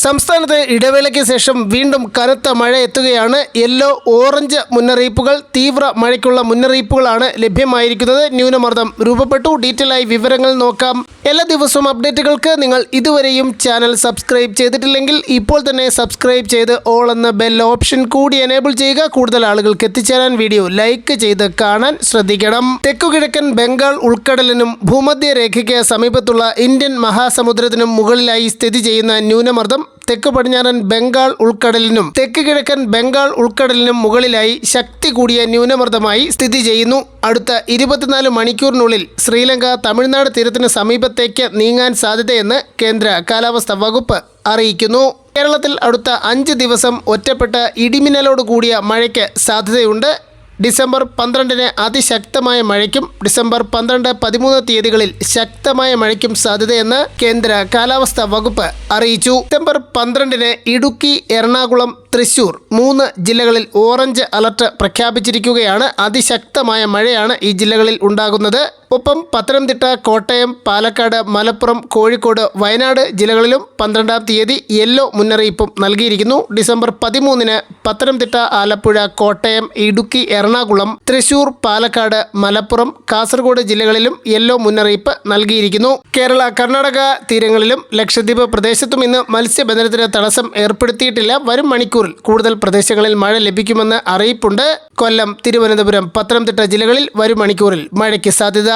സംസ്ഥാനത്ത് ഇടവേളയ്ക്ക് ശേഷം വീണ്ടും കനത്ത മഴ എത്തുകയാണ്. യെല്ലോ, ഓറഞ്ച് മുന്നറിയിപ്പുകൾ, തീവ്ര മഴയ്ക്കുള്ള മുന്നറിയിപ്പുകളാണ് ലഭ്യമായിരിക്കുന്നത്. ന്യൂനമർദ്ദം രൂപപ്പെട്ടു. ഡീറ്റെയിൽ ആയി വിവരങ്ങൾ നോക്കാം. എല്ലാ ദിവസവും അപ്ഡേറ്റുകൾക്ക് നിങ്ങൾ ഇതുവരെയും ചാനൽ സബ്സ്ക്രൈബ് ചെയ്തിട്ടില്ലെങ്കിൽ ഇപ്പോൾ തന്നെ സബ്സ്ക്രൈബ് ചെയ്ത് ഓൾ എന്ന ബെൽ ഓപ്ഷൻ കൂടി എനേബിൾ ചെയ്യുക. കൂടുതൽ ആളുകൾക്ക് എത്തിച്ചേരാൻ വീഡിയോ ലൈക്ക് ചെയ്ത് കാണാൻ ശ്രദ്ധിക്കണം. തെക്കുകിഴക്കൻ ബംഗാൾ ഉൾക്കടലിനും ഭൂമധ്യരേഖയ്ക്ക് സമീപത്തുള്ള ഇന്ത്യൻ മഹാസമുദ്രത്തിനും മുകളിലായി സ്ഥിതി ചെയ്യുന്ന ന്യൂനമർദ്ദം തെക്ക് പടിഞ്ഞാറൻ ബംഗാൾ ഉൾക്കടലിനും തെക്ക് കിഴക്കൻ ബംഗാൾ ഉൾക്കടലിനും മുകളിലായി ശക്തി കൂടിയ ന്യൂനമർദ്ദമായി സ്ഥിതി ചെയ്യുന്നു. അടുത്ത 24 മണിക്കൂറിനുള്ളിൽ ശ്രീലങ്ക തമിഴ്നാട് തീരത്തിന് സമീപത്തേക്ക് നീങ്ങാൻ സാധ്യതയെന്ന് കേന്ദ്ര കാലാവസ്ഥാ വകുപ്പ് അറിയിക്കുന്നു. കേരളത്തിൽ അടുത്ത 5 ദിവസം ഒറ്റപ്പെട്ട ഇടിമിന്നലോട് കൂടിയ മഴയ്ക്ക് സാധ്യതയുണ്ട്. ഡിസംബർ 12-ന് അതിശക്തമായ മഴയ്ക്കും ഡിസംബർ 12, 13 തീയതികളിൽ ശക്തമായ മഴയ്ക്കും സാധ്യതയെന്ന് കേന്ദ്ര കാലാവസ്ഥാ വകുപ്പ് അറിയിച്ചു. ഡിസംബർ 12-ന് ഇടുക്കി, എറണാകുളം, തൃശൂർ 3 ജില്ലകളിൽ ഓറഞ്ച് അലർട്ട് പ്രഖ്യാപിച്ചിരിക്കുകയാണ്. അതിശക്തമായ മഴയാണ് ഈ ജില്ലകളിൽ ഉണ്ടാകുന്നത്. ഒപ്പം പത്തനംതിട്ട, കോട്ടയം, പാലക്കാട്, മലപ്പുറം, കോഴിക്കോട്, വയനാട് ജില്ലകളിലും 12-ാം തീയതി യെല്ലോ മുന്നറിയിപ്പും നൽകിയിരിക്കുന്നു. ഡിസംബർ 13-ന് പത്തനംതിട്ട, ആലപ്പുഴ, കോട്ടയം, ഇടുക്കി, എറണാകുളം, തൃശൂർ, പാലക്കാട്, മലപ്പുറം, കാസർഗോഡ് ജില്ലകളിലും യെല്ലോ മുന്നറിയിപ്പ് നൽകിയിരിക്കുന്നു. കേരള, കർണാടക തീരങ്ങളിലും ലക്ഷദ്വീപ് പ്രദേശത്തും ഇന്ന് മത്സ്യബന്ധനത്തിന് തടസ്സം ഏർപ്പെടുത്തിയിട്ടില്ല. വരും മണിക്കൂറിൽ കൂടുതൽ പ്രദേശങ്ങളിൽ മഴ ലഭിക്കുമെന്ന് അറിയിപ്പുണ്ട്. കൊല്ലം, തിരുവനന്തപുരം, പത്തനംതിട്ട ജില്ലകളിൽ വരും മണിക്കൂറിൽ മഴയ്ക്ക് സാധ്യത.